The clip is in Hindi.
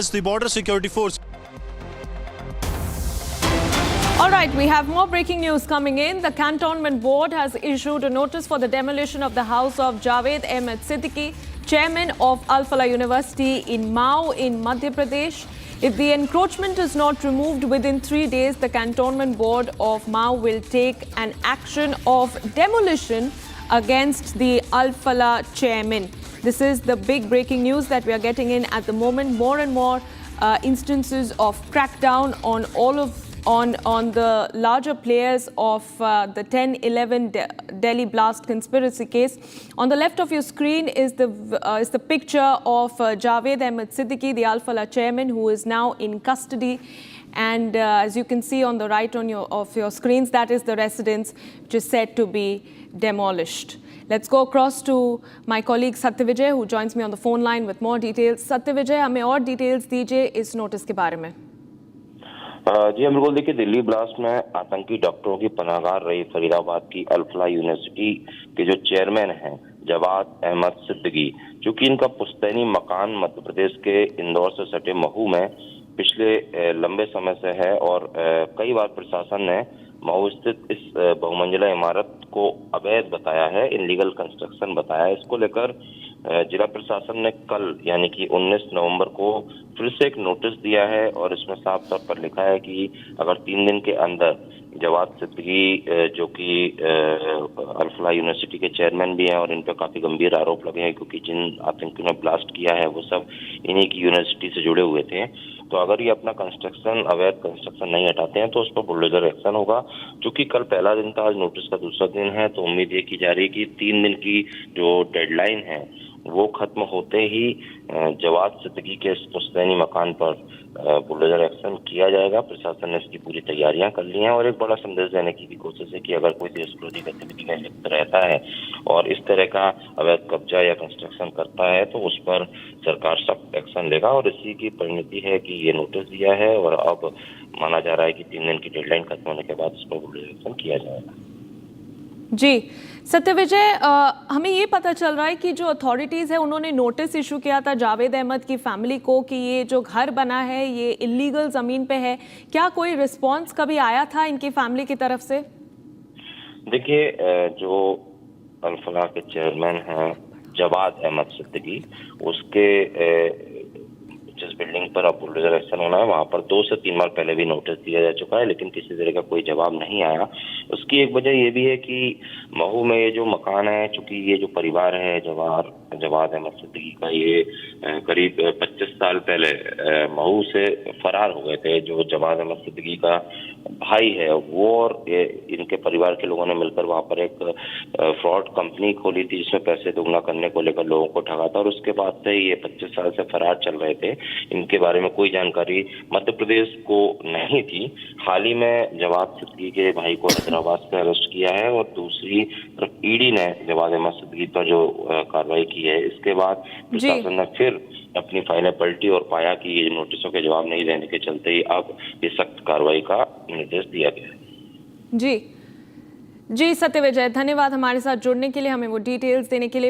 the border security force. All right, we have more breaking news coming in. The Cantonment Board has issued a notice for the demolition of the house of Javed Ahmed Siddiqui, chairman of Al Falah University in Mao in Madhya Pradesh. If the encroachment is not removed within 3 days, the Cantonment Board of Mao will take an action of demolition against the Al Falah chairman. This is the big breaking news that we are getting in at the moment. More and more instances of crackdown on the larger players of the 10/11 Delhi blast conspiracy case. On the left of your screen is the picture of Javed Ahmed Siddiqui, the Al Falah chairman, who is now in custody. And as you can see on the right of your screens, that is the residence which is said to be demolished. Let's go across to my colleague Satyavijay, who joins me on the phone line with more details. Satyavijay, हमें और details दीजिए इस नोटिस के बारे में। जी हम बिल्कुल देखिए, दिल्ली ब्लास्ट में आतंकी डॉक्टरों की पनाहगार रही फरीदाबाद की अल फलाह यूनिवर्सिटी के जो चेयरमैन हैं जवाद अहमद सिद्दीकी, चूंकि इनका पुश्तैनी मकान मध्य प्रदेश के इंदौर से सटे महू में पिछले लंबे समय से है और कई बार प्रशासन ने महू स्थित इस बहुमंजिला इमारत को अवैध बताया है, इनलीगल कंस्ट्रक्शन बताया है। इसको लेकर जिला प्रशासन ने कल यानी कि 19 नवंबर को फिर से एक नोटिस दिया है और इसमें साफ तौर पर लिखा है कि अगर 3 दिन के अंदर जवाद सिद्दीकी जो कि अल फलाह यूनिवर्सिटी के चेयरमैन भी हैं और इन पर काफी गंभीर आरोप लगे हैं क्योंकि जिन आतंकियों ने ब्लास्ट किया है वो सब इन्हीं की यूनिवर्सिटी से जुड़े हुए थे, तो अगर ये अपना अवैध कंस्ट्रक्शन नहीं हटाते हैं तो उस पर बुलडोजर एक्शन होगा। क्योंकि कल पहला दिन था, आज नोटिस का दूसरा दिन है, तो उम्मीद ये की जा रही है कि 3 दिन की जो डेडलाइन है वो खत्म होते ही जवाद सिद्दीकी के पुश्तैनी मकान पर बुलडोजर एक्शन किया जाएगा। प्रशासन ने इसकी पूरी तैयारियां कर ली हैं और एक बड़ा संदेश देने की भी कोशिश है कि अगर कोई देश विरोधी गतिविधि में लिप्त रहता है और इस तरह का अवैध कब्जा या कंस्ट्रक्शन करता है तो उस पर सरकार सख्त एक्शन लेगा। और इसी की परिणति है कि ये नोटिस दिया है और अब माना जा रहा है कि 3 दिन की डेडलाइन खत्म होने के बाद इस पर बुलडोजर एक्शन किया जाएगा। जी सत्यविजय, हमें ये पता चल रहा है कि जो अथॉरिटीज़ है उन्होंने नोटिस इशू किया था जावेद अहमद की फैमिली को कि ये जो घर बना है ये इलीगल ज़मीन पे है। क्या कोई रिस्पांस कभी आया था इनकी फैमिली की तरफ से? देखिए, जो अल फलाह के चेयरमैन हैं जवाद अहमद सिद्दीकी, उसके जिस बिल्डिंग पर अब बुलडोजर एक्शन होना है वहां पर 2 से 3 बार पहले भी नोटिस दिया जा चुका है, लेकिन किसी तरह का कोई जवाब नहीं आया। उसकी एक वजह ये भी है कि महू में ये जो मकान है, चूंकि ये जो परिवार है जवाद अहमद सिद्दीकी का, ये करीब 25 साल पहले महू से फरार हो गए थे। जो जवाद अहमद सिद्दीकी का भाई है वो और इनके परिवार के लोगों ने मिलकर वहां पर एक फ्रॉड कंपनी खोली थी जिसमें पैसे दोगुना करने को लेकर लोगों को ठगा था और उसके बाद से ये 25 साल से फरार चल रहे थे। इनके बारे में कोई जानकारी मध्य प्रदेश को नहीं थी। हाल ही में जवाद सिद्दीकी के भाई को हैदराबाद से अरेस्ट किया है और दूसरी तरफ ईडी ने जवाद अहमद सिद्दीकी पर जो कार्रवाई की है, इसके बाद प्रशासन ने फिर अपनी फाइलें पलटी और पाया कि ये नोटिसों के जवाब नहीं देने के चलते ही अब ये सख्त कार्रवाई का निर्देश दिया गया है। जी सत्यविजय, धन्यवाद हमारे साथ जुड़ने के लिए, हमें वो डिटेल्स देने के लिए।